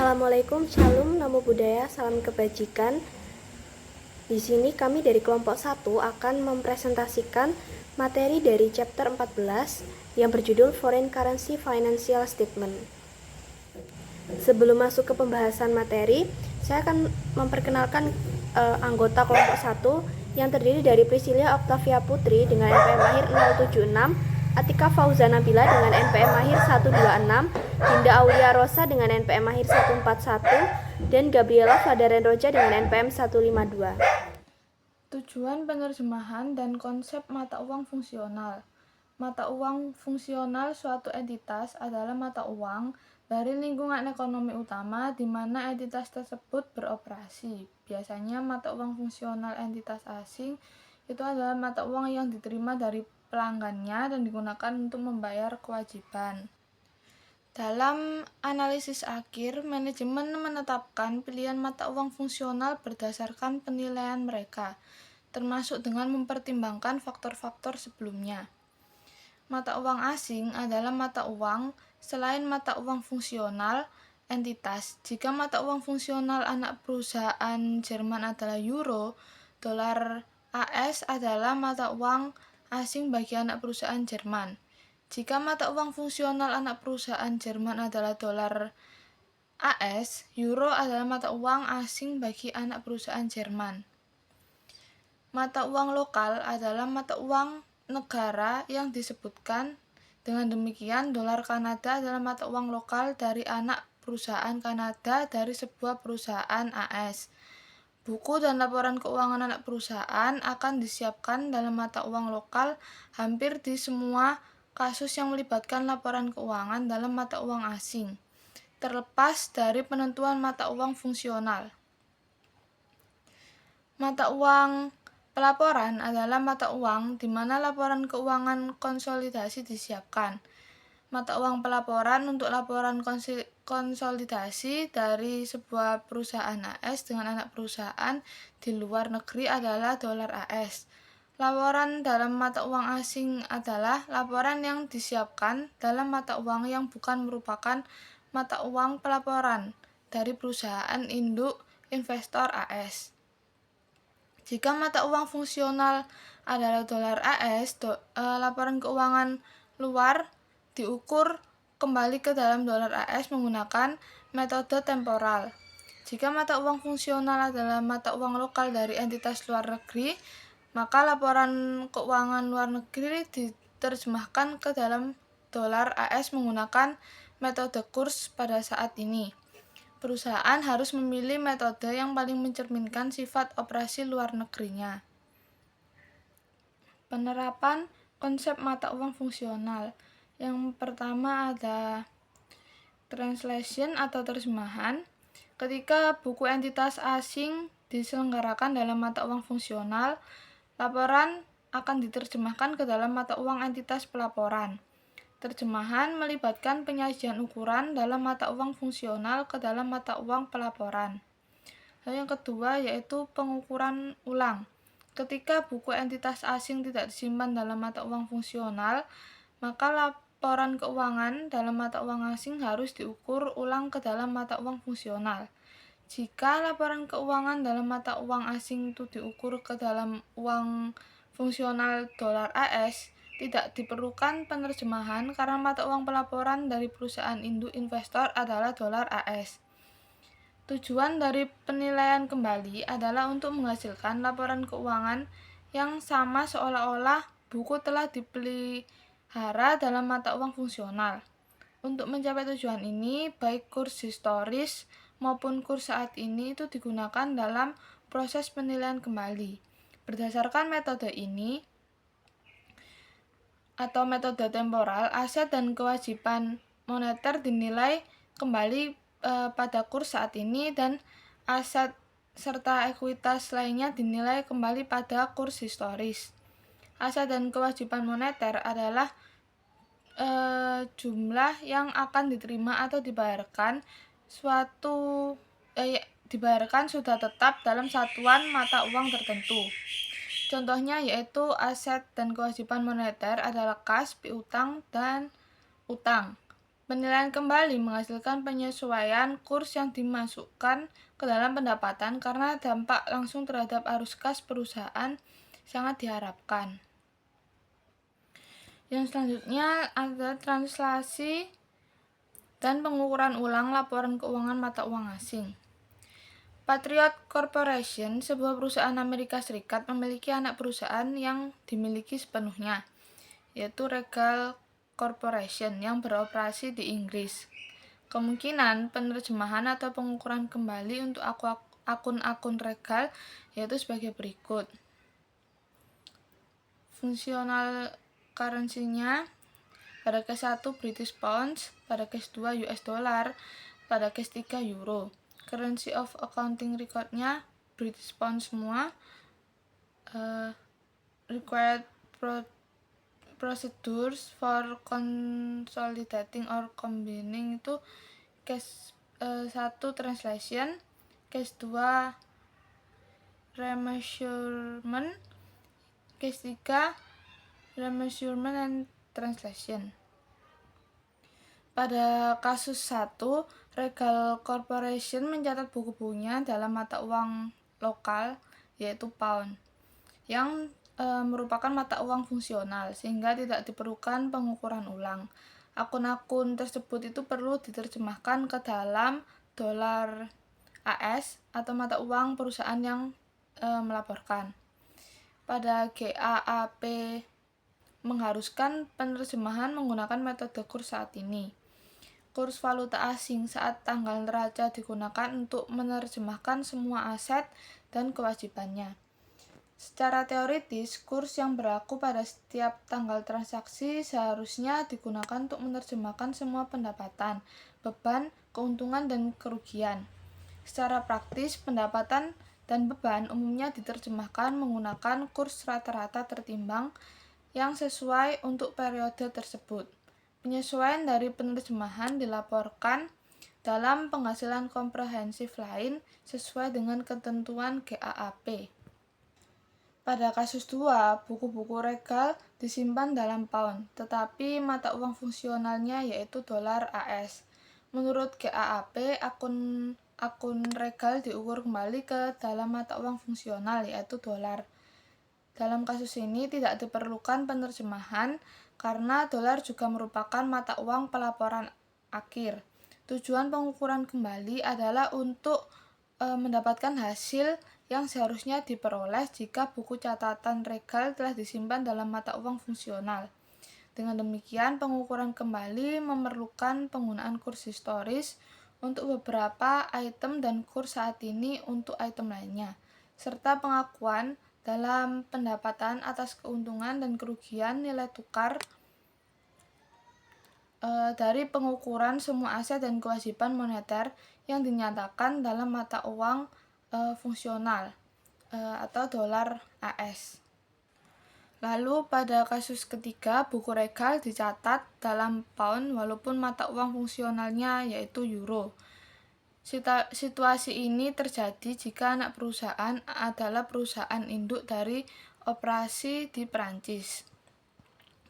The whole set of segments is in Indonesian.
Assalamualaikum, Shalom, Namo Buddhaya, salam kebajikan. Di sini kami dari kelompok 1 akan mempresentasikan materi dari chapter 14 yang berjudul Foreign Currency Financial Statement. Sebelum masuk ke pembahasan materi, saya akan memperkenalkan anggota kelompok 1 yang terdiri dari Priscilia Octavia Putri dengan NPM akhir 076, Atika Fauzana Bila dengan NPM akhir 126, Dinda Aulia Rosa dengan NPM akhir 141, dan Gabriela Fadaren Roja dengan NPM 152. Tujuan penerjemahan dan konsep mata uang fungsional. Mata uang fungsional suatu entitas adalah mata uang dari lingkungan ekonomi utama di mana entitas tersebut beroperasi. Biasanya mata uang fungsional entitas asing itu adalah mata uang yang diterima dari pelanggannya dan digunakan untuk membayar kewajiban. Dalam analisis akhir, manajemen menetapkan pilihan mata uang fungsional berdasarkan penilaian mereka, termasuk dengan mempertimbangkan faktor-faktor sebelumnya. Mata uang asing adalah mata uang selain mata uang fungsional entitas. Jika mata uang fungsional anak perusahaan Jerman adalah euro, dolar AS adalah mata uang asing bagi anak perusahaan Jerman. Jika mata uang fungsional anak perusahaan Jerman adalah dolar AS, euro adalah mata uang asing bagi anak perusahaan Jerman. Mata uang lokal adalah mata uang negara yang disebutkan. Dengan demikian, dolar Kanada adalah mata uang lokal dari anak perusahaan Kanada dari sebuah perusahaan AS. Buku dan laporan keuangan anak perusahaan akan disiapkan dalam mata uang lokal hampir di semua kasus yang melibatkan laporan keuangan dalam mata uang asing, terlepas dari penentuan mata uang fungsional. Mata uang pelaporan adalah mata uang di mana laporan keuangan konsolidasi disiapkan. Mata uang pelaporan untuk laporan konsolidasi dari sebuah perusahaan AS dengan anak perusahaan di luar negeri adalah dolar AS. Laporan dalam mata uang asing adalah laporan yang disiapkan dalam mata uang yang bukan merupakan mata uang pelaporan dari perusahaan induk investor AS. Jika mata uang fungsional adalah dolar AS, laporan keuangan luar diukur kembali ke dalam dolar AS menggunakan metode temporal. Jika mata uang fungsional adalah mata uang lokal dari entitas luar negeri, maka laporan keuangan luar negeri diterjemahkan ke dalam dolar AS menggunakan metode kurs pada saat ini. Perusahaan harus memilih metode yang paling mencerminkan sifat operasi luar negerinya. Penerapan konsep mata uang fungsional. Yang pertama ada translation atau terjemahan. Ketika buku entitas asing diselenggarakan dalam mata uang fungsional, laporan akan diterjemahkan ke dalam mata uang entitas pelaporan. Terjemahan melibatkan penyajian ukuran dalam mata uang fungsional ke dalam mata uang pelaporan. Lalu yang kedua yaitu pengukuran ulang. Ketika buku entitas asing tidak disimpan dalam mata uang fungsional, maka laporan keuangan dalam mata uang asing harus diukur ulang ke dalam mata uang fungsional. Jika laporan keuangan dalam mata uang asing itu diukur ke dalam uang fungsional dolar AS, tidak diperlukan penerjemahan karena mata uang pelaporan dari perusahaan induk investor adalah dolar AS. Tujuan dari penilaian kembali adalah untuk menghasilkan laporan keuangan yang sama seolah-olah buku telah dipelihara dalam mata uang fungsional. Untuk mencapai tujuan ini, baik kurs historis maupun kurs saat ini itu digunakan dalam proses penilaian kembali. Berdasarkan metode ini, atau metode temporal, aset dan kewajiban moneter dinilai kembali pada kurs saat ini dan aset serta ekuitas lainnya dinilai kembali pada kurs historis. Aset dan kewajiban moneter adalah jumlah yang akan diterima atau dibayarkan dibayarkan sudah tetap dalam satuan mata uang tertentu. Contohnya yaitu aset dan kewajiban moneter adalah kas, piutang, dan utang. Penilaian kembali menghasilkan penyesuaian kurs yang dimasukkan ke dalam pendapatan karena dampak langsung terhadap arus kas perusahaan sangat diharapkan. Yang selanjutnya ada translasi dan pengukuran ulang laporan keuangan mata uang asing. Patriot Corporation, sebuah perusahaan Amerika Serikat, memiliki anak perusahaan yang dimiliki sepenuhnya, yaitu Regal Corporation yang beroperasi di Inggris. Kemungkinan penerjemahan atau pengukuran kembali untuk akun-akun Regal yaitu sebagai berikut. Fungsional currency-nya pada case 1 British Pounds, pada case 2 US Dollar, pada case 3 Euro. Currency of accounting record-nya British Pounds semua. Required procedures for consolidating or combining itu case 1 translation, case 2 remeasurement, case 3 remeasurement and translation. Pada kasus 1, Regal Corporation mencatat buku-bukunya dalam mata uang lokal yaitu pound yang merupakan mata uang fungsional sehingga tidak diperlukan pengukuran ulang. Akun-akun tersebut itu perlu diterjemahkan ke dalam dolar AS atau mata uang perusahaan yang melaporkan. Pada GAAP mengharuskan penerjemahan menggunakan metode kurs saat ini. Kurs valuta asing saat tanggal neraca digunakan untuk menerjemahkan semua aset dan kewajibannya. Secara teoritis, kurs yang berlaku pada setiap tanggal transaksi seharusnya digunakan untuk menerjemahkan semua pendapatan, beban, keuntungan, dan kerugian. Secara praktis, pendapatan dan beban umumnya diterjemahkan menggunakan kurs rata-rata tertimbang yang sesuai untuk periode tersebut. Penyesuaian dari penerjemahan dilaporkan dalam penghasilan komprehensif lain sesuai dengan ketentuan GAAP. Pada kasus 2, buku-buku Regal disimpan dalam pound, tetapi mata uang fungsionalnya yaitu dolar AS. Menurut GAAP, akun Regal diukur kembali ke dalam mata uang fungsional yaitu dolar. Dalam kasus ini tidak diperlukan penerjemahan karena dolar juga merupakan mata uang pelaporan akhir. Tujuan pengukuran kembali adalah untuk mendapatkan hasil yang seharusnya diperoleh jika buku catatan Regal telah disimpan dalam mata uang fungsional. Dengan demikian, pengukuran kembali memerlukan penggunaan kurs historis untuk beberapa item dan kurs saat ini untuk item lainnya, serta pengakuan dalam pendapatan atas keuntungan dan kerugian nilai tukar dari pengukuran semua aset dan kewajiban moneter yang dinyatakan dalam mata uang fungsional atau dolar AS. Lalu pada kasus ketiga, buku Regal dicatat dalam pound walaupun mata uang fungsionalnya yaitu euro. Situasi ini terjadi jika anak perusahaan adalah perusahaan induk dari operasi di Perancis.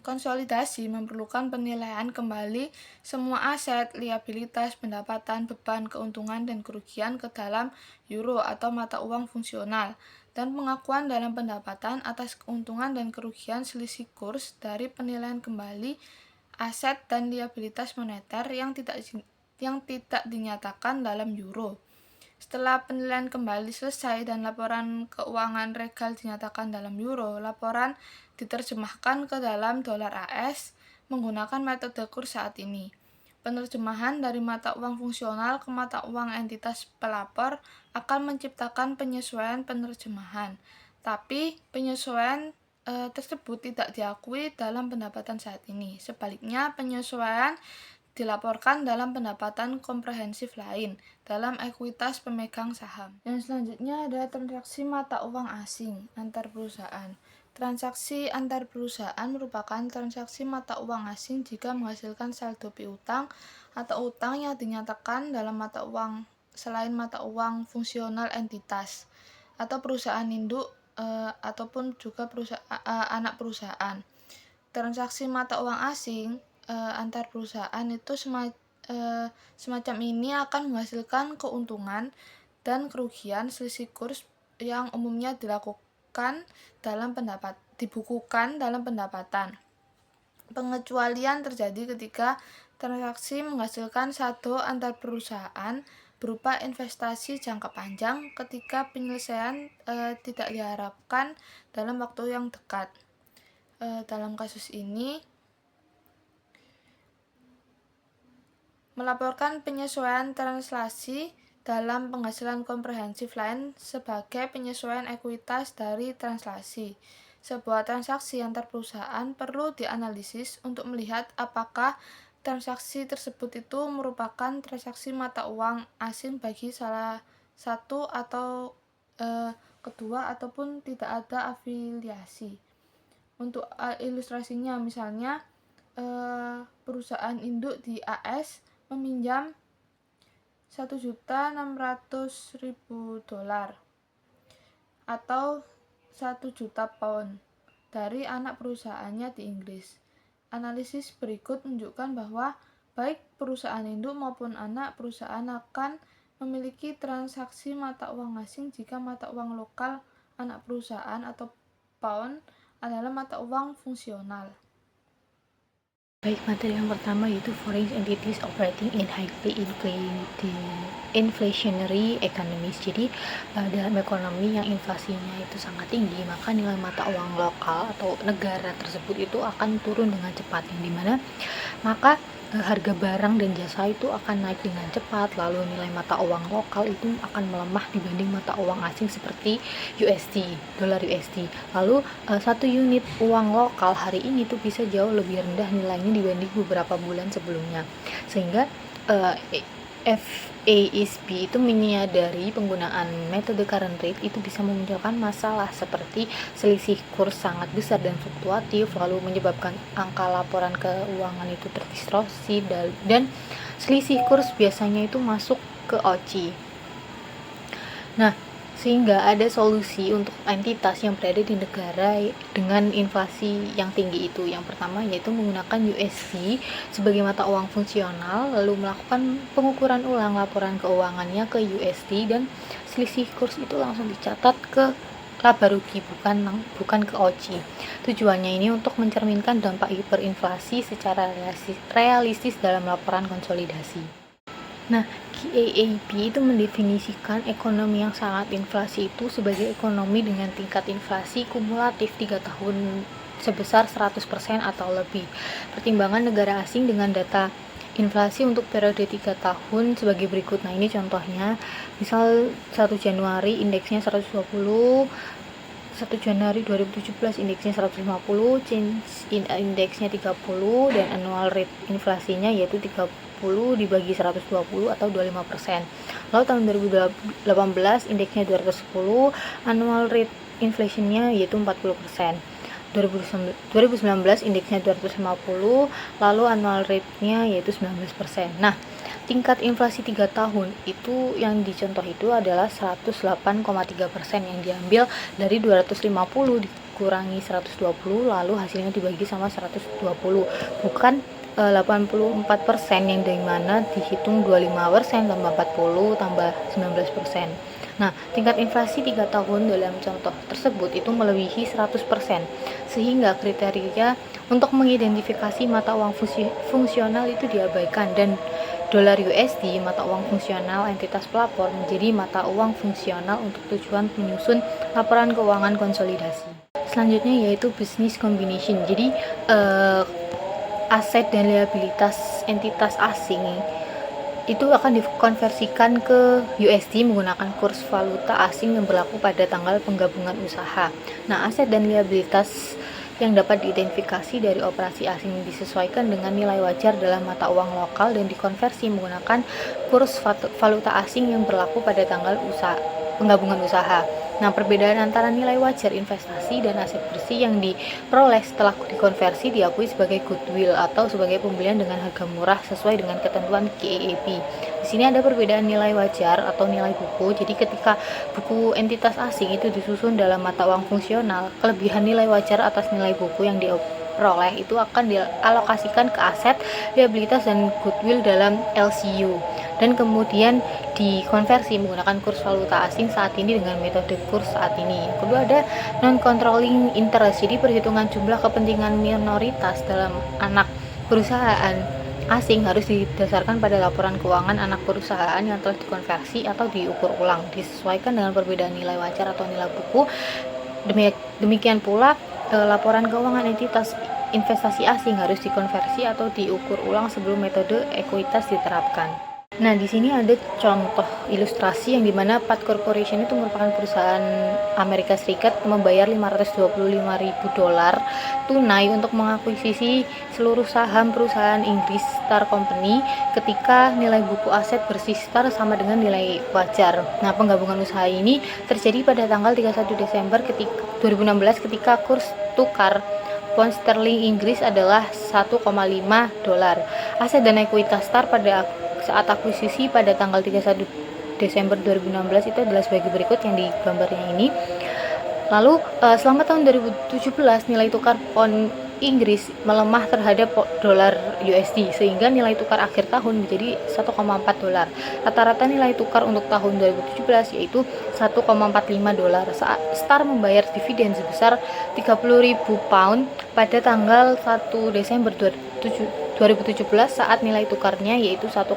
Konsolidasi memerlukan penilaian kembali semua aset, liabilitas, pendapatan, beban, keuntungan, dan kerugian ke dalam euro atau mata uang fungsional, dan pengakuan dalam pendapatan atas keuntungan dan kerugian selisih kurs dari penilaian kembali aset dan liabilitas moneter yang tidak dinyatakan dalam euro. Setelah penilaian kembali selesai dan laporan keuangan Regal dinyatakan dalam euro, laporan diterjemahkan ke dalam dolar AS menggunakan metode kurs saat ini. Penerjemahan dari mata uang fungsional ke mata uang entitas pelapor akan menciptakan penyesuaian penerjemahan, tapi penyesuaian tersebut tidak diakui dalam pendapatan saat ini. Sebaliknya, penyesuaian dilaporkan dalam pendapatan komprehensif lain, dalam ekuitas pemegang saham. Yang selanjutnya ada transaksi mata uang asing antar perusahaan. Transaksi antar perusahaan merupakan transaksi mata uang asing jika menghasilkan saldo piutang atau utang yang dinyatakan dalam mata uang selain mata uang fungsional entitas atau perusahaan induk ataupun juga anak perusahaan. Transaksi mata uang asing antar perusahaan itu semacam ini akan menghasilkan keuntungan dan kerugian selisih kurs yang umumnya dibukukan dalam pendapatan. Pengecualian terjadi ketika transaksi menghasilkan saldo antar perusahaan berupa investasi jangka panjang ketika penyelesaian tidak diharapkan dalam waktu yang dekat. Dalam kasus ini, melaporkan penyesuaian translasi dalam penghasilan komprehensif lain sebagai penyesuaian ekuitas dari translasi. Sebuah transaksi antar perusahaan perlu dianalisis untuk melihat apakah transaksi tersebut itu merupakan transaksi mata uang asing bagi salah satu atau kedua ataupun tidak ada afiliasi. Untuk ilustrasinya, misalnya perusahaan induk di AS meminjam $1.600.000 atau 1 juta pound dari anak perusahaannya di Inggris. Analisis berikut menunjukkan bahwa baik perusahaan induk maupun anak perusahaan akan memiliki transaksi mata uang asing jika mata uang lokal anak perusahaan atau pound adalah mata uang fungsional. Baik, materi yang pertama yaitu foreign entities operating in highly inflationary economies. Jadi dalam ekonomi yang inflasinya itu sangat tinggi, maka nilai mata uang lokal atau negara tersebut itu akan turun dengan cepat, yang dimana maka harga barang dan jasa itu akan naik dengan cepat, lalu nilai mata uang lokal itu akan melemah dibanding mata uang asing seperti USD, dolar USD. Lalu 1 unit uang lokal hari ini tuh bisa jauh lebih rendah nilainya dibanding beberapa bulan sebelumnya, sehingga FASB itu menyadari penggunaan metode current rate itu bisa memunculkan masalah seperti selisih kurs sangat besar dan fluktuatif, lalu menyebabkan angka laporan keuangan itu terdistorsi, dan selisih kurs biasanya itu masuk ke OCI. Nah, sehingga ada solusi untuk entitas yang berada di negara dengan inflasi yang tinggi itu. Yang pertama yaitu menggunakan USD sebagai mata uang fungsional, lalu melakukan pengukuran ulang laporan keuangannya ke USD, dan selisih kurs itu langsung dicatat ke laba rugi, bukan ke OCI. Tujuannya ini untuk mencerminkan dampak hiperinflasi secara realistis dalam laporan konsolidasi. Nah, GAAP itu mendefinisikan ekonomi yang sangat inflasi itu sebagai ekonomi dengan tingkat inflasi kumulatif 3 tahun sebesar 100% atau lebih. Pertimbangan negara asing dengan data inflasi untuk periode 3 tahun sebagai berikut. Nah, ini contohnya, misal 1 Januari indeksnya 120, 1 Januari 2017 indeksnya 150, change in indeksnya 30, dan annual rate inflasinya yaitu 30 dibagi 120 atau 25%. Lalu tahun 2018 indeksnya 210, annual rate inflationnya yaitu 40%. 2019 indeksnya 250, lalu annual rate-nya yaitu 19%. Nah, tingkat inflasi 3 tahun itu yang dicontoh itu adalah 108,3% yang diambil dari 250 dikurangi 120, lalu hasilnya dibagi sama 120, bukan 84% yang dari mana dihitung 25% tambah 40 tambah 19%. Nah, tingkat inflasi 3 tahun dalam contoh tersebut itu melebihi 100%, sehingga kriteria untuk mengidentifikasi mata uang fungsional itu diabaikan, dan dolar USD, mata uang fungsional entitas pelapor, menjadi mata uang fungsional untuk tujuan menyusun laporan keuangan konsolidasi. Selanjutnya yaitu business combination. Jadi aset dan liabilitas entitas asing itu akan dikonversikan ke USD menggunakan kurs valuta asing yang berlaku pada tanggal penggabungan usaha. Nah, aset dan liabilitas yang dapat diidentifikasi dari operasi asing disesuaikan dengan nilai wajar dalam mata uang lokal dan dikonversi menggunakan kurs valuta asing yang berlaku pada tanggal penggabungan usaha. Nah, perbedaan antara nilai wajar investasi dan aset bersih yang diperoleh setelah dikonversi diakui sebagai goodwill atau sebagai pembelian dengan harga murah sesuai dengan ketentuan GAAP. Di sini ada perbedaan nilai wajar atau nilai buku. Jadi ketika buku entitas asing itu disusun dalam mata uang fungsional, kelebihan nilai wajar atas nilai buku yang peroleh itu akan dialokasikan ke aset, liabilitas, dan goodwill dalam LCU, dan kemudian dikonversi menggunakan kurs valuta asing saat ini dengan metode kurs saat ini. Yang kedua ada non-controlling interest, jadi perhitungan jumlah kepentingan minoritas dalam anak perusahaan asing harus didasarkan pada laporan keuangan anak perusahaan yang telah dikonversi atau diukur ulang, disesuaikan dengan perbedaan nilai wajar atau nilai buku. Demikian pula laporan keuangan entitas investasi asing harus dikonversi atau diukur ulang sebelum metode ekuitas diterapkan. Nah, di sini ada contoh ilustrasi yang dimana Path Corporation itu merupakan perusahaan Amerika Serikat membayar $525.000 tunai untuk mengakuisisi seluruh saham perusahaan Inggris Star Company ketika nilai buku aset bersih Star sama dengan nilai wajar. Nah, penggabungan usaha ini terjadi pada tanggal 31 Desember 2016 ketika kurs tukar pound sterling Inggris adalah $1,5. Aset dan ekuitas Star pada saat akuisisi pada tanggal 31 Desember 2016 itu adalah sebagai berikut yang di gambarnya ini. Lalu selama tahun 2017 nilai tukar pound Inggris melemah terhadap dolar USD sehingga nilai tukar akhir tahun menjadi $1,4. Rata-rata nilai tukar untuk tahun 2017 yaitu $1,45. Saat Star membayar dividen sebesar 30.000 pound pada tanggal 1 Desember 2017 saat nilai tukarnya yaitu $1,42.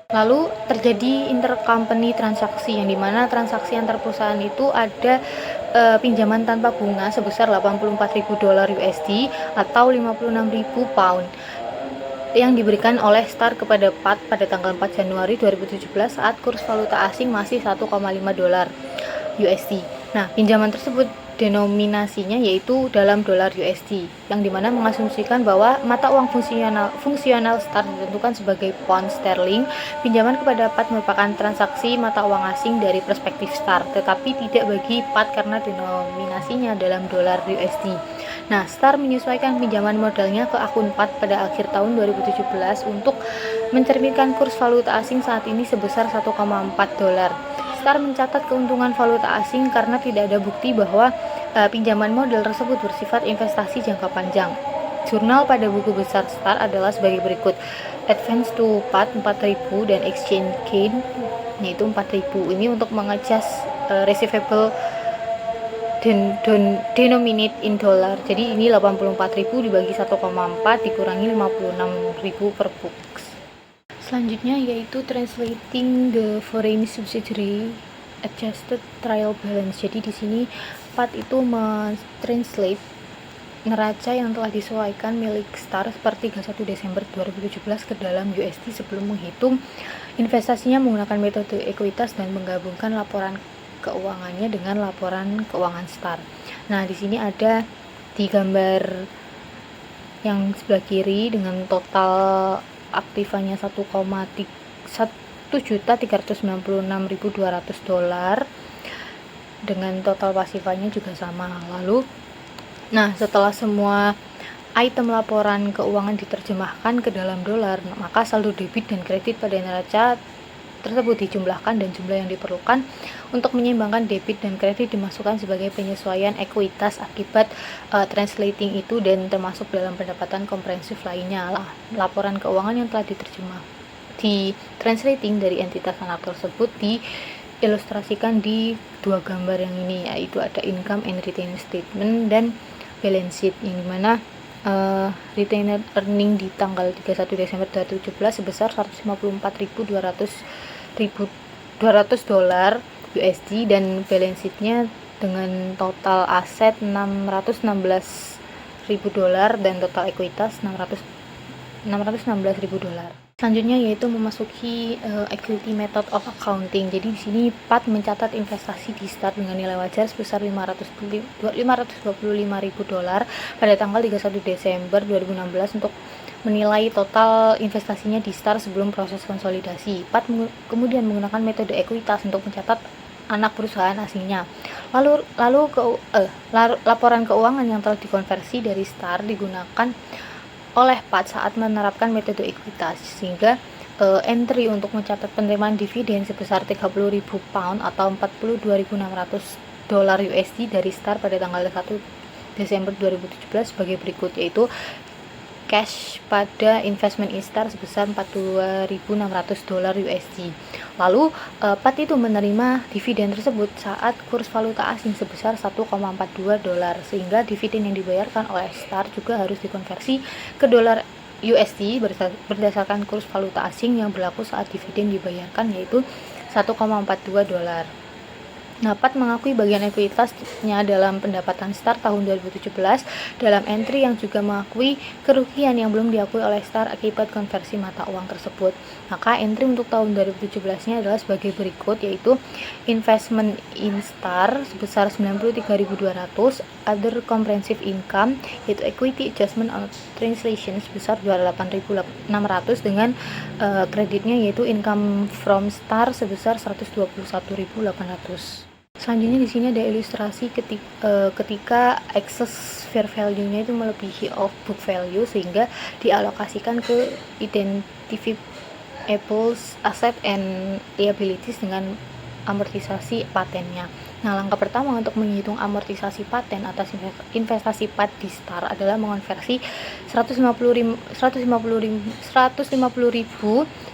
Lalu terjadi intercompany transaksi yang dimana transaksi antar perusahaan itu ada pinjaman tanpa bunga sebesar $84.000 USD atau 56.000 pound yang diberikan oleh Star kepada Path pada tanggal 4 Januari 2017 saat kurs valuta asing masih $1,5 USD. Nah, pinjaman tersebut denominasinya yaitu dalam dolar USD, yang dimana mengasumsikan bahwa mata uang fungsional Star ditentukan sebagai pound sterling. Pinjaman kepada Path merupakan transaksi mata uang asing dari perspektif Star, tetapi tidak bagi Path karena denominasinya dalam dolar USD. Nah, Star menyesuaikan pinjaman modalnya ke akun Path pada akhir tahun 2017 untuk mencerminkan kurs valuta asing saat ini sebesar $1,4. Star mencatat keuntungan valuta asing karena tidak ada bukti bahwa pinjaman modal tersebut bersifat investasi jangka panjang. Jurnal pada buku besar Star adalah sebagai berikut: Advance to Path 4.000 dan Exchange Gain yaitu 4.000. Ini untuk mengadjust receivable denominate in dollar. Jadi ini 84.000 dibagi 1,4 dikurangi 56.000 per books. Selanjutnya yaitu translating the foreign subsidiary adjusted trial balance. Jadi di sini Path itu mentranslate neraca yang telah disesuaikan milik Star per 31 Desember 2017 ke dalam USD sebelum menghitung investasinya menggunakan metode ekuitas dan menggabungkan laporan keuangannya dengan laporan keuangan Star. Nah, di sini ada di gambar yang sebelah kiri dengan total aktifanya $1.396.200 dengan total pasifanya juga sama. Lalu setelah semua item laporan keuangan diterjemahkan ke dalam dolar, maka saldo debit dan kredit pada neraca tersebut dijumlahkan dan jumlah yang diperlukan untuk menyeimbangkan debit dan kredit dimasukkan sebagai penyesuaian ekuitas akibat translating itu, dan termasuk dalam pendapatan komprehensif lainnya laporan keuangan yang telah di translating dari entitas anak tersebut diilustrasikan di dua gambar yang ini, yaitu ada income and retained statement dan balance sheet, yang dimana retained earning di tanggal 31 Desember 2017 sebesar $154.200 USD dan balance sheet-nya dengan total aset $616.000 dan total ekuitas $616.000. Selanjutnya yaitu memasuki equity method of accounting. Jadi di sini Path mencatat investasi di Star dengan nilai wajar sebesar $525.000 pada tanggal 31 Desember 2016 untuk menilai total investasinya di Star sebelum proses konsolidasi. Path kemudian menggunakan metode ekuitas untuk mencatat anak perusahaan asingnya. Lalu laporan keuangan yang telah dikonversi dari Star digunakan oleh Path saat menerapkan metode ekuitas, sehingga entry untuk mencatat penerimaan dividen sebesar 30.000 pound atau $42.600 USD dari Star pada tanggal 1 Desember 2017 sebagai berikut, yaitu cash pada investment Instar sebesar $42.600 USD. Lalu PAT itu menerima dividen tersebut saat kurs valuta asing sebesar $1,42, sehingga dividen yang dibayarkan oleh Star juga harus dikonversi ke dolar USD berdasarkan kurs valuta asing yang berlaku saat dividen dibayarkan, yaitu $1,42. Nah, PAT mengakui bagian ekuitasnya dalam pendapatan Star tahun 2017 dalam entry yang juga mengakui kerugian yang belum diakui oleh Star akibat konversi mata uang tersebut. Maka entry untuk tahun 2017-nya adalah sebagai berikut, yaitu investment in Star sebesar 93.200, other comprehensive income yaitu equity adjustment on translation sebesar 28.600 dengan kreditnya yaitu income from Star sebesar 121.800. Selanjutnya di sini ada ilustrasi ketika excess fair value-nya itu melebihi of book value sehingga dialokasikan ke identifiable asset and liabilities dengan amortisasi patennya. Nah, langkah pertama untuk menghitung amortisasi paten atas investasi PAT di Star adalah mengonversi 150.000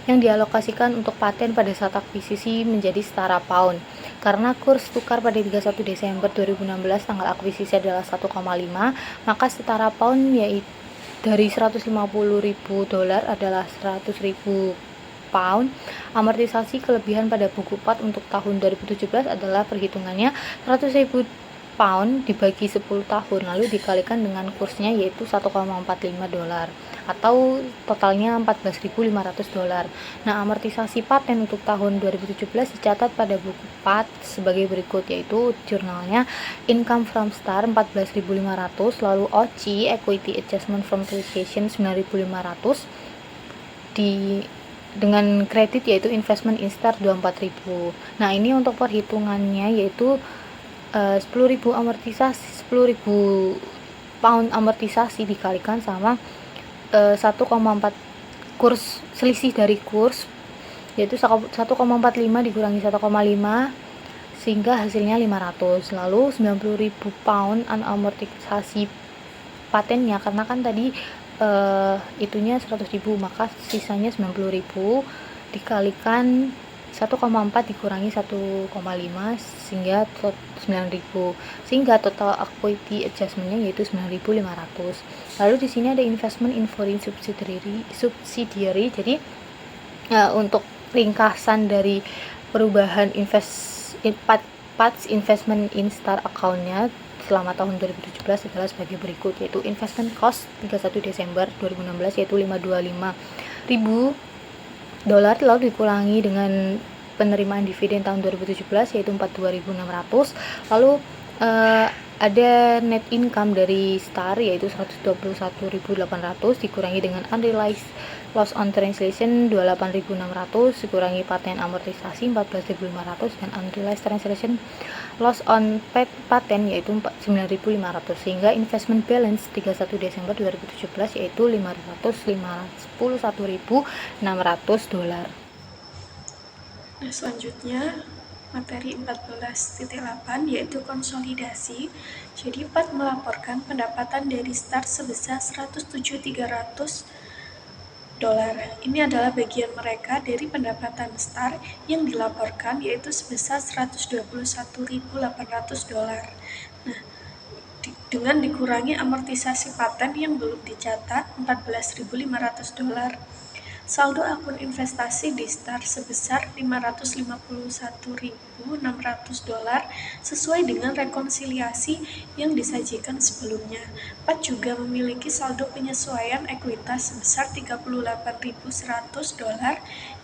yang dialokasikan untuk paten pada saat akuisisi menjadi setara pound. Karena kurs tukar pada 31 Desember 2016 tanggal akuisisi adalah 1,5, maka setara pound yaitu dari $150.000 adalah 100.000 pound. Amortisasi kelebihan pada buku PAT untuk tahun 2017 adalah perhitungannya 100.000 pound dibagi 10 tahun lalu dikalikan dengan kursnya yaitu $1,45 atau totalnya $14.500. Nah, amortisasi paten untuk tahun 2017 dicatat pada buku PAT sebagai berikut, yaitu jurnalnya income from Star 14.500, lalu OC equity adjustment from translation 9.500 dengan kredit yaitu investment in Star 24.000. Nah, ini untuk perhitungannya yaitu 10.000 pound amortisasi dikalikan sama 1,4 kurs selisih dari kurs yaitu 1,45 dikurangi 1,5 sehingga hasilnya 500. Lalu 90.000 pound amortisasi patennya karena kan tadi itunya 100.000 maka sisanya 90.000 dikalikan 1,4 dikurangi 1,5 sehingga 9.000 sehingga total equity adjustmentnya yaitu 9.500. Lalu di sini ada investment in foreign subsidiary. Jadi untuk ringkasan dari perubahan PAT investment in Star account-nya selama tahun 2017 adalah sebagai berikut, yaitu investment cost 31 Desember 2016 yaitu $52.000 lalu dikurangi dengan penerimaan dividen tahun 2017 yaitu 42.600. Lalu ada net income dari Star yaitu 121.800 dikurangi dengan unrealized loss on translation 28.600 dikurangi paten amortisasi 14.500 dan unrealized translation loss on paten yaitu 9.500 sehingga investment balance 31 Desember 2017 yaitu $551.600. Nah, selanjutnya materi 14.8 yaitu konsolidasi. Jadi PAT melaporkan pendapatan dari Star sebesar $107.300. Ini adalah bagian mereka dari pendapatan Star yang dilaporkan yaitu sebesar $121.800. Nah, dengan dikurangi amortisasi paten yang belum dicatat $14.500. Saldo akun investasi di Star sebesar $551.600 sesuai dengan rekonsiliasi yang disajikan sebelumnya. PAT juga memiliki saldo penyesuaian ekuitas sebesar $38.100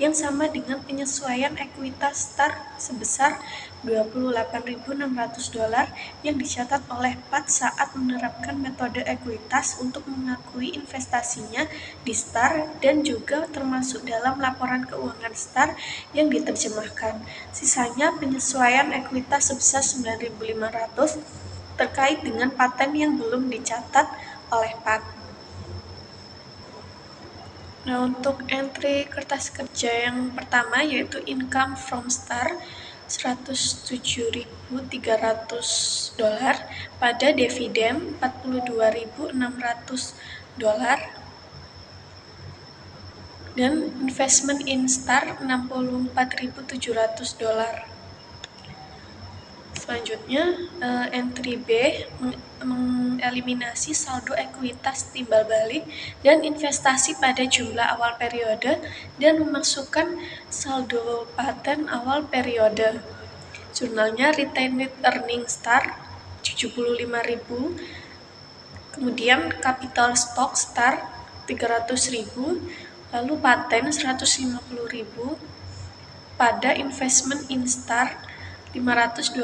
yang sama dengan penyesuaian ekuitas Star sebesar $28.600 yang dicatat oleh PAT saat menerapkan metode ekuitas untuk mengakui investasinya di Star dan juga termasuk dalam laporan keuangan Star yang diterjemahkan. Sisanya penyesuaian ekuitas sebesar $9.500 terkait dengan paten yang belum dicatat oleh PAT. Nah, untuk entry kertas kerja yang pertama yaitu income from Star $107.300 pada dividen $42.600 dan investment in STAR $64.700. Selanjutnya, entry B mengeliminasi saldo ekuitas timbal balik dan investasi pada jumlah awal periode dan memasukkan saldo paten awal periode. Jurnalnya retained earning STAR 75.000, kemudian capital stock STAR 300.000, lalu paten 150.000, pada investment in STAR $525.000.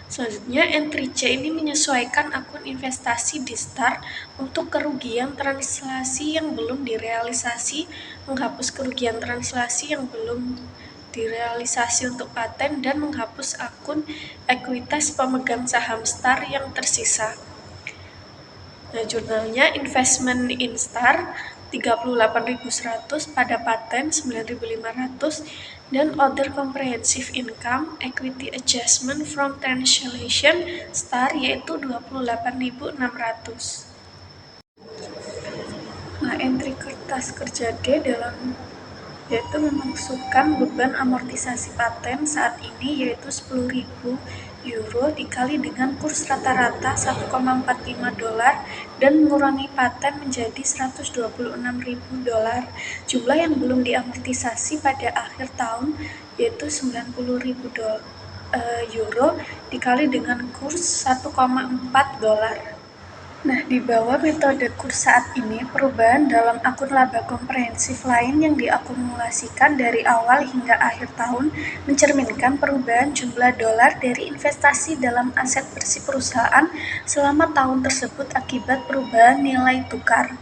Selanjutnya, entry C ini menyesuaikan akun investasi di STAR untuk kerugian translasi yang belum direalisasi, menghapus kerugian translasi yang belum direalisasi untuk paten, dan menghapus akun ekuitas pemegang saham STAR yang tersisa. Nah, jurnalnya investment in STAR 38.100, pada paten 9.500, dan other comprehensive income equity adjustment from translation STAR yaitu 28.600. Nah, entry kertas kerja D yaitu memasukkan beban amortisasi paten saat ini yaitu €10.000 dikali dengan kurs rata-rata $1,45 dan mengurangi paten menjadi $126.000. Jumlah yang belum diamortisasi pada akhir tahun yaitu €90.000 dikali dengan kurs $1,4. Nah, di bawah metode kurs saat ini, perubahan dalam akun laba komprehensif lain yang diakumulasikan dari awal hingga akhir tahun mencerminkan perubahan jumlah dolar dari investasi dalam aset bersih perusahaan selama tahun tersebut akibat perubahan nilai tukar.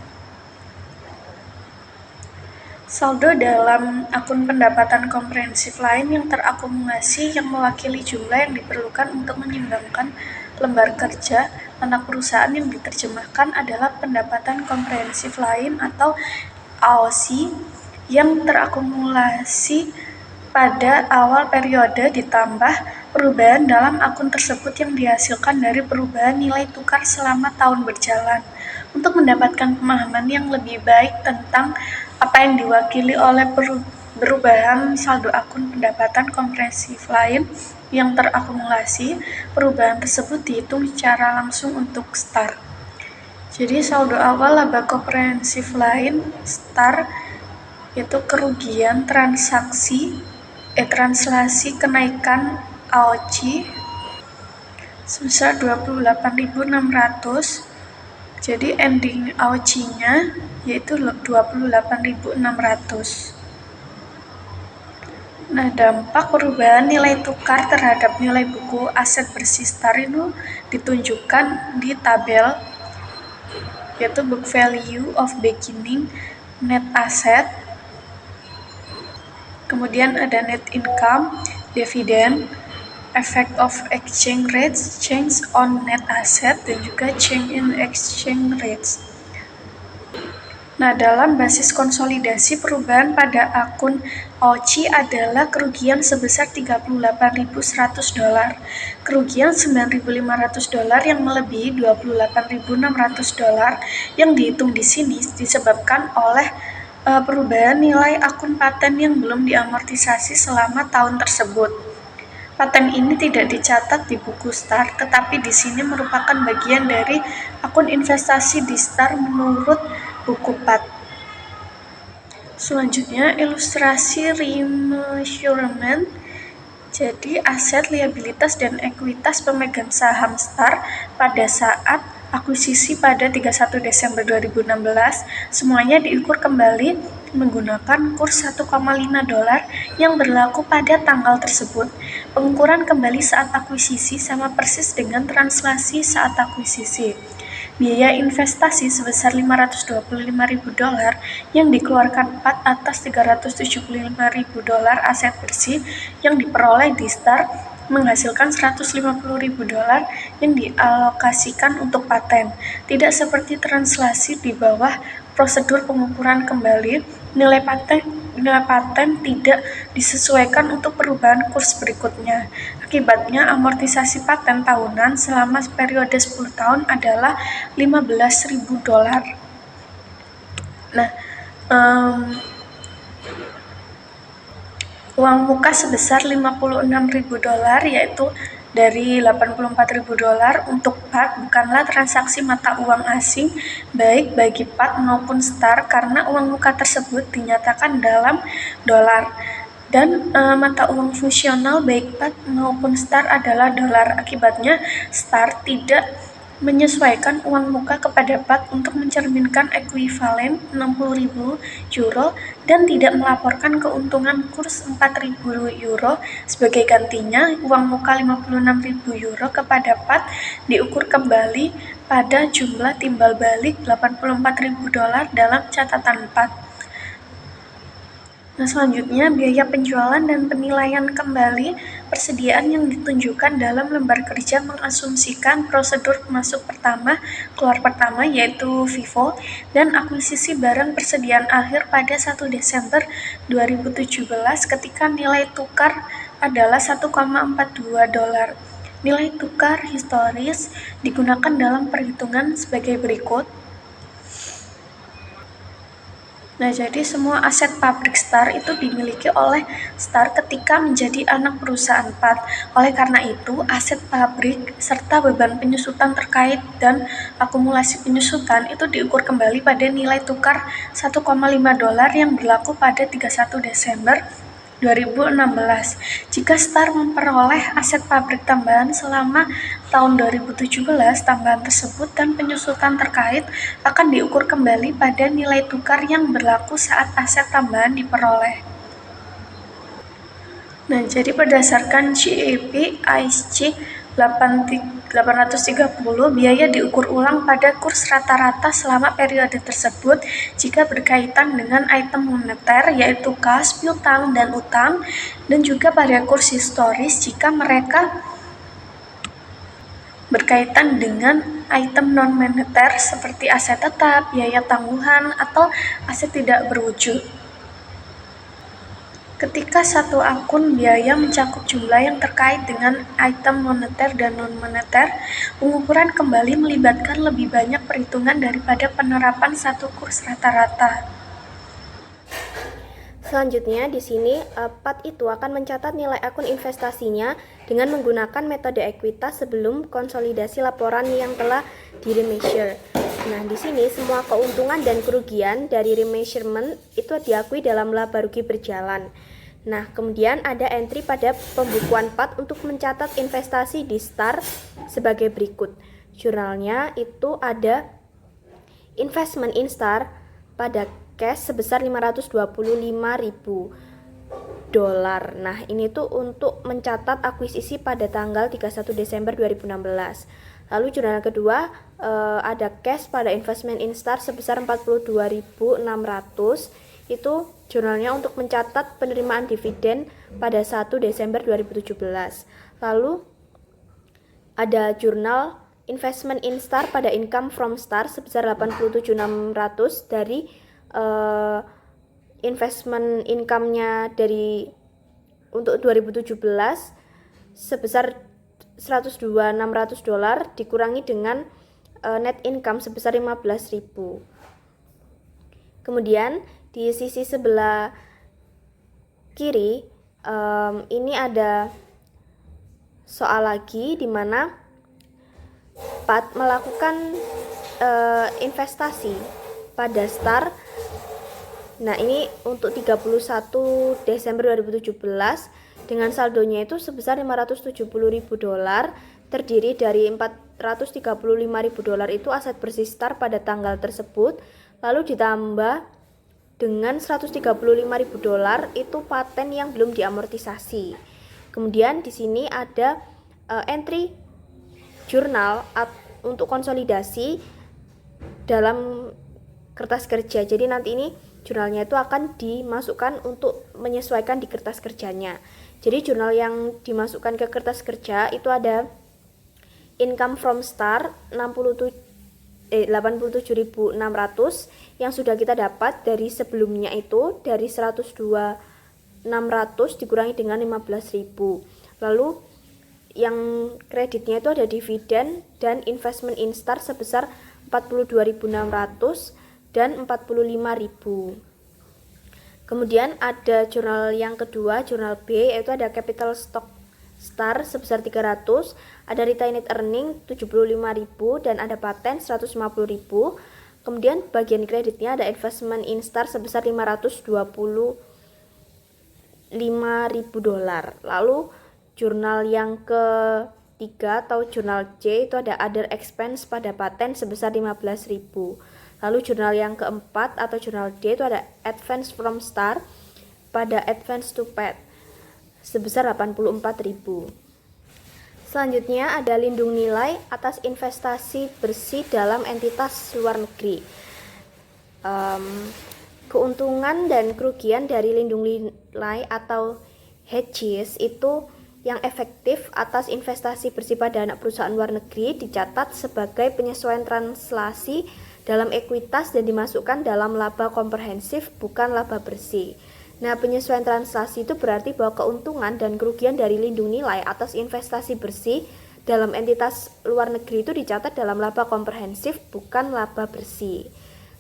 Saldo dalam akun pendapatan komprehensif lain yang terakumulasi yang mewakili jumlah yang diperlukan untuk menyumbangkan lembar kerja anak perusahaan yang diterjemahkan adalah pendapatan komprehensif lain atau AOC yang terakumulasi pada awal periode ditambah perubahan dalam akun tersebut yang dihasilkan dari perubahan nilai tukar selama tahun berjalan. Untuk mendapatkan pemahaman yang lebih baik tentang apa yang diwakili oleh perubahan saldo akun pendapatan komprehensif lain yang terakumulasi, perubahan tersebut dihitung secara langsung untuk STAR. Jadi saldo awal laba komprehensif lain STAR yaitu kerugian translasi kenaikan AOC sebesar 28.600. Jadi ending AOC-nya yaitu 28.600. Nah, dampak perubahan nilai tukar terhadap nilai buku aset bersih STAR itu ditunjukkan di tabel, yaitu book value of beginning, net asset, kemudian ada net income, dividend, effect of exchange rates, change on net asset, dan juga change in exchange rates. Nah, dalam basis konsolidasi perubahan pada akun AOC adalah kerugian sebesar $38.100, kerugian $9.500 yang melebihi $28.600 yang dihitung di sini disebabkan oleh perubahan nilai akun paten yang belum diamortisasi selama tahun tersebut. Paten ini tidak dicatat di buku STAR, tetapi di sini merupakan bagian dari akun investasi di STAR menurut buku PAT. Selanjutnya, ilustrasi remeasurement. Jadi, aset, liabilitas, dan ekuitas pemegang saham STAR pada saat akuisisi pada 31 Desember 2016 semuanya diukur kembali menggunakan kurs $1,5 yang berlaku pada tanggal tersebut. Pengukuran kembali saat akuisisi sama persis dengan translasi saat akuisisi. Biaya investasi sebesar $525.000 yang dikeluarkan PAT atas $375.000 aset bersih yang diperoleh di STAR menghasilkan $150.000 yang dialokasikan untuk paten. Tidak seperti translasi di bawah, prosedur pengukuran kembali nilai paten tidak disesuaikan untuk perubahan kurs berikutnya. Akibatnya, amortisasi paten tahunan selama periode 10 tahun adalah $15.000. Nah, uang muka sebesar $56.000, yaitu dari $84.000 untuk PAT bukanlah transaksi mata uang asing baik bagi PAT maupun STAR karena uang muka tersebut dinyatakan dalam dolar dan mata uang fungsional baik PAT maupun STAR adalah dolar. Akibatnya STAR tidak menyesuaikan uang muka kepada PAT untuk mencerminkan ekuivalen €60.000 dan tidak melaporkan keuntungan kurs €4.000. Sebagai gantinya, uang muka €56.000 kepada PAT diukur kembali pada jumlah timbal balik $84.000 dalam catatan PAT. Nah, selanjutnya biaya penjualan dan penilaian kembali persediaan yang ditunjukkan dalam lembar kerja mengasumsikan prosedur masuk pertama, keluar pertama yaitu FIFO dan akuisisi barang persediaan akhir pada 1 Desember 2017 ketika nilai tukar adalah $1,42. Nilai tukar historis digunakan dalam perhitungan sebagai berikut. Nah, jadi semua aset pabrik STAR itu dimiliki oleh STAR ketika menjadi anak perusahaan PAT. Oleh karena itu, aset pabrik serta beban penyusutan terkait dan akumulasi penyusutan itu diukur kembali pada nilai tukar $1,5 yang berlaku pada 31 Desember 2016. Jika STAR memperoleh aset pabrik tambahan selama tahun 2017, tambahan tersebut dan penyusutan terkait akan diukur kembali pada nilai tukar yang berlaku saat aset tambahan diperoleh. Nah, jadi berdasarkan GAAP ISC 830, biaya diukur ulang pada kurs rata-rata selama periode tersebut jika berkaitan dengan item moneter yaitu kas, piutang, dan utang, dan juga pada kurs historis jika mereka berkaitan dengan item non-moneter seperti aset tetap, biaya tangguhan, atau aset tidak berwujud. Ketika satu akun biaya mencakup jumlah yang terkait dengan item moneter dan non-moneter, pengukuran kembali melibatkan lebih banyak perhitungan daripada penerapan satu kurs rata-rata. Selanjutnya di sini PAT itu akan mencatat nilai akun investasinya dengan menggunakan metode ekuitas sebelum konsolidasi laporan yang telah di-remeasure. Nah, di sini semua keuntungan dan kerugian dari remeasurement itu diakui dalam laba rugi berjalan. Nah, kemudian ada entry pada pembukuan PAT untuk mencatat investasi di STAR sebagai berikut. Jurnalnya itu ada investment in STAR pada cash sebesar $525.000. Nah, ini tuh untuk mencatat akuisisi pada tanggal 31 Desember 2016. Lalu jurnal kedua ada cash pada investment in STAR sebesar 42.600. Itu jurnalnya untuk mencatat penerimaan dividen pada 1 Desember 2017. Lalu ada jurnal investment in STAR pada income from STAR sebesar 87.600 dari investment income-nya dari untuk 2017 sebesar $102.600 dikurangi dengan net income sebesar 15.000. Kemudian di sisi sebelah kiri ini ada soal lagi di mana PAT melakukan investasi pada STAR. Nah, ini untuk 31 Desember 2017 dengan saldonya itu sebesar $570.000, terdiri dari $435.000 itu aset bersih STAR pada tanggal tersebut, lalu ditambah dengan $135.000 itu paten yang belum diamortisasi. Kemudian di sini ada entry jurnal untuk konsolidasi dalam kertas kerja. Jadi nanti ini jurnalnya itu akan dimasukkan untuk menyesuaikan di kertas kerjanya. Jadi jurnal yang dimasukkan ke kertas kerja itu ada income from STAR 87.600 yang sudah kita dapat dari sebelumnya itu dari 102.600 dikurangi dengan 15.000. Lalu yang kreditnya itu ada dividen dan investment in Star sebesar 42.600 dan 45.000. Kemudian ada jurnal yang kedua, jurnal B, yaitu ada capital stock Star sebesar 300, ada retained earning 75.000 dan ada paten 150.000. Kemudian bagian kreditnya ada investment in Star sebesar 525.000 dolar. Lalu jurnal yang ketiga atau jurnal C itu ada other expense pada paten sebesar 15.000. Lalu jurnal yang keempat atau jurnal D itu ada advance from Star pada advance to pet sebesar 84.000. Selanjutnya ada lindung nilai atas investasi bersih dalam entitas luar negeri. Keuntungan dan kerugian dari lindung nilai atau hedges itu yang efektif atas investasi bersih pada anak perusahaan luar negeri dicatat sebagai penyesuaian translasi dalam ekuitas dan dimasukkan dalam laba komprehensif, bukan laba bersih. Nah, penyesuaian translasi itu berarti bahwa keuntungan dan kerugian dari lindung nilai atas investasi bersih dalam entitas luar negeri itu dicatat dalam laba komprehensif, bukan laba bersih.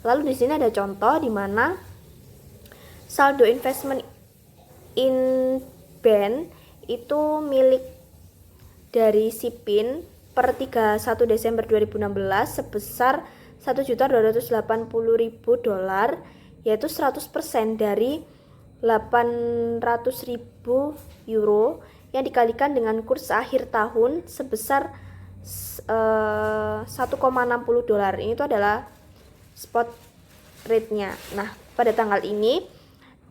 Lalu di sini ada contoh di mana saldo investment in band itu milik dari Sipin per 31 Desember 2016 sebesar 1.280.000 dolar, yaitu 100% dari 800.000 euro yang dikalikan dengan kurs akhir tahun sebesar 1,60 dolar. Ini itu adalah spot rate-nya. Nah, pada tanggal ini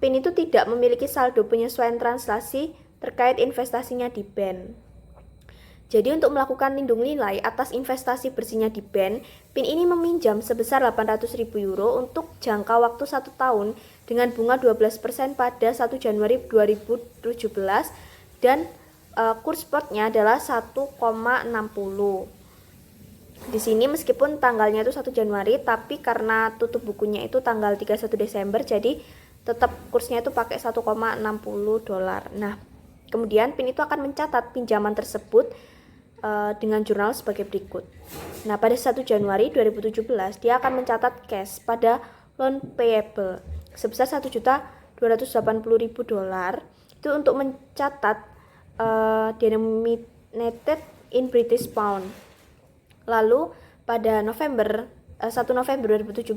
PIN itu tidak memiliki saldo penyesuaian translasi terkait investasinya di band. Jadi untuk melakukan lindung nilai atas investasi bersihnya di band, PIN ini meminjam sebesar 800.000 euro untuk jangka waktu 1 tahun dengan bunga 12% pada 1 Januari 2017 dan kurs spotnya adalah 1,60. Di sini meskipun tanggalnya itu 1 Januari, tapi karena tutup bukunya itu tanggal 31 Desember, jadi tetap kursnya itu pakai 1,60 dolar. Nah, kemudian PIN itu akan mencatat pinjaman tersebut dengan jurnal sebagai berikut. Nah, pada 1 Januari 2017 dia akan mencatat cash pada loan payable sebesar 1.280.000 dolar. Itu untuk mencatat denominated in British pound. Lalu pada 1 November 2017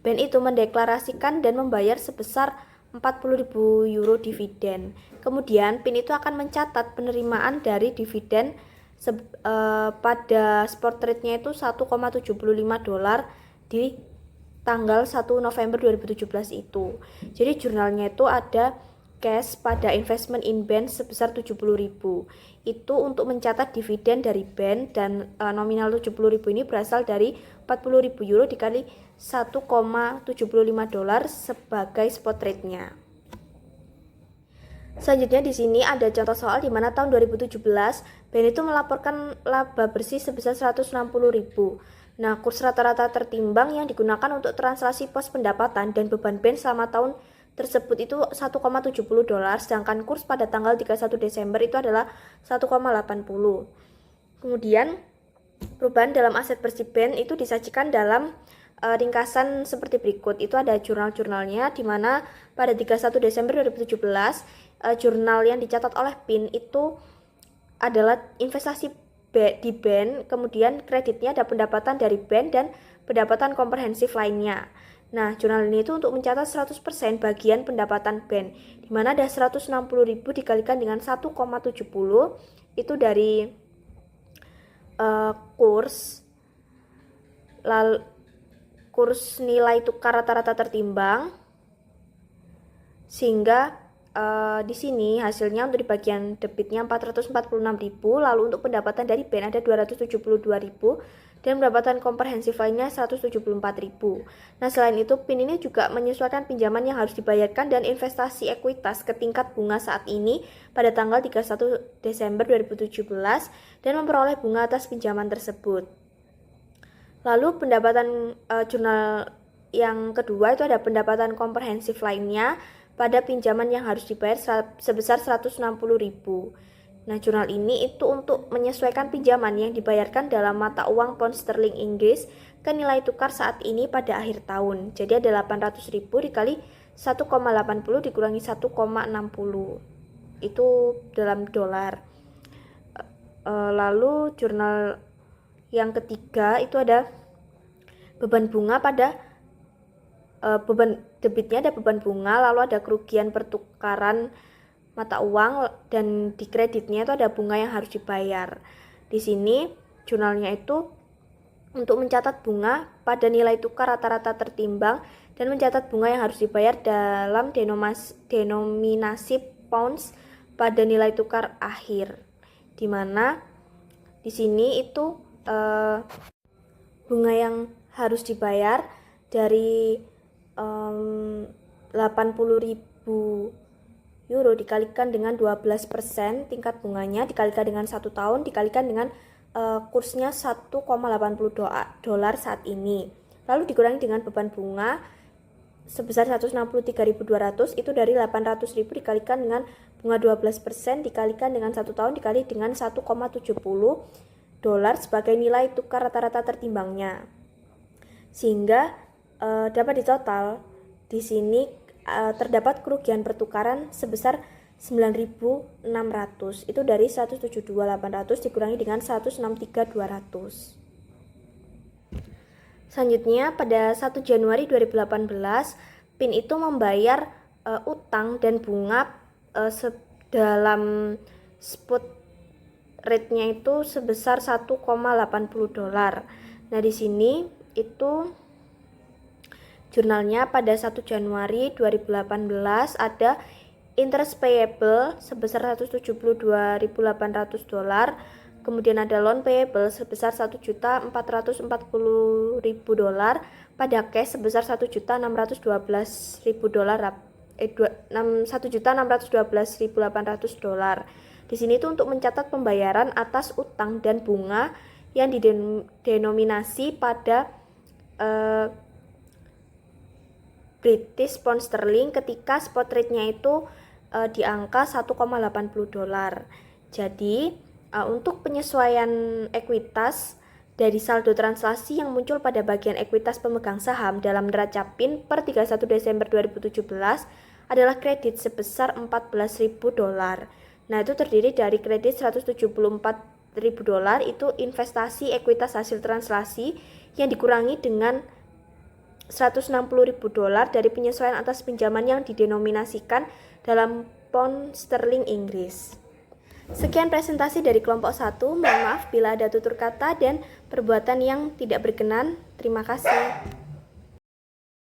BAN itu mendeklarasikan dan membayar sebesar 40.000 euro dividen. Kemudian PIN itu akan mencatat penerimaan dari dividen pada spot rate-nya itu 1,75 dolar di tanggal 1 November 2017 itu. Jadi jurnalnya itu ada cash pada investment in BAN sebesar 70.000. Itu untuk mencatat dividen dari BAN dan nominal 70.000 ini berasal dari 40.000 euro dikali 1,75 dolar sebagai spot rate-nya. Selanjutnya di sini ada contoh soal di mana tahun 2017 BAN itu melaporkan laba bersih sebesar 160.000. Nah, kurs rata-rata tertimbang yang digunakan untuk translasi pos pendapatan dan beban BAN selama tahun tersebut itu 1,70 dolar, sedangkan kurs pada tanggal 31 Desember itu adalah 1,80. Kemudian perubahan dalam aset bersih BAN itu disajikan dalam ringkasan seperti berikut. Itu ada jurnal-jurnalnya di mana pada 31 Desember 2017 jurnal yang dicatat oleh PIN itu adalah investasi di BAN, kemudian kreditnya ada pendapatan dari BAN dan pendapatan komprehensif lainnya. Nah, jurnal ini itu untuk mencatat 100% bagian pendapatan BAN, di mana ada 160.000 dikalikan dengan 1,70 itu dari kurs nilai tukar rata-rata tertimbang, sehingga di sini hasilnya untuk di bagian debitnya 446.000, lalu untuk pendapatan dari BAN ada 272.000 dan pendapatan komprehensif lainnya 174.000. Nah, selain itu PIN ini juga menyesuaikan pinjaman yang harus dibayarkan dan investasi ekuitas ke tingkat bunga saat ini pada tanggal 31 Desember 2017 dan memperoleh bunga atas pinjaman tersebut. Lalu pendapatan jurnal yang kedua itu ada pendapatan komprehensif lainnya pada pinjaman yang harus dibayar sebesar 160.000. Nah, jurnal ini itu untuk menyesuaikan pinjaman yang dibayarkan dalam mata uang pound sterling Inggris ke nilai tukar saat ini pada akhir tahun. Jadi ada 800.000 dikali 1,80 dikurangi 1,60. Itu dalam dolar. Lalu jurnal yang ketiga itu ada beban bunga pada beban debitnya ada beban bunga, lalu ada kerugian pertukaran mata uang, dan di kreditnya itu ada bunga yang harus dibayar. Di sini jurnalnya itu untuk mencatat bunga pada nilai tukar rata-rata tertimbang dan mencatat bunga yang harus dibayar dalam denominasi pounds pada nilai tukar akhir, di mana di sini itu bunga yang harus dibayar dari 80.000 euro dikalikan dengan 12% tingkat bunganya, dikalikan dengan 1 tahun, dikalikan dengan kursnya 1,80 dolar saat ini. Lalu dikurangi dengan beban bunga sebesar 163.200, itu dari 800.000 dikalikan dengan bunga 12% dikalikan dengan 1 tahun dikali dengan 1,70 dolar sebagai nilai tukar rata-rata tertimbangnya. Sehingga dapat ditotal di sini terdapat kerugian pertukaran sebesar 9.600, itu dari 172.800 dikurangi dengan 163.200. Selanjutnya pada 1 Januari 2018 PIN itu membayar utang dan bunga dalam spot rate-nya itu sebesar 1,80 dolar. Nah, di sini itu jurnalnya pada 1 Januari 2018 ada interest payable sebesar 172.800 dolar, kemudian ada loan payable sebesar 1.440.000 dolar, pada cash sebesar 1.612.000 dolar, 1.612.800 dolar. Di sini itu untuk mencatat pembayaran atas utang dan bunga yang didenominasi pada British pound sterling ketika spot rate-nya itu di angka 1,80 dolar. Jadi untuk penyesuaian ekuitas dari saldo transaksi yang muncul pada bagian ekuitas pemegang saham dalam neraca PIN per 31 Desember 2017 adalah kredit sebesar 14.000 dolar. Nah, itu terdiri dari kredit 174.000 dolar itu investasi ekuitas hasil translasi yang dikurangi dengan 160.000 dolar dari penyesuaian atas pinjaman yang didenominasikan dalam pound sterling Inggris. Sekian presentasi dari kelompok 1. Mohon maaf bila ada tutur kata dan perbuatan yang tidak berkenan. Terima kasih.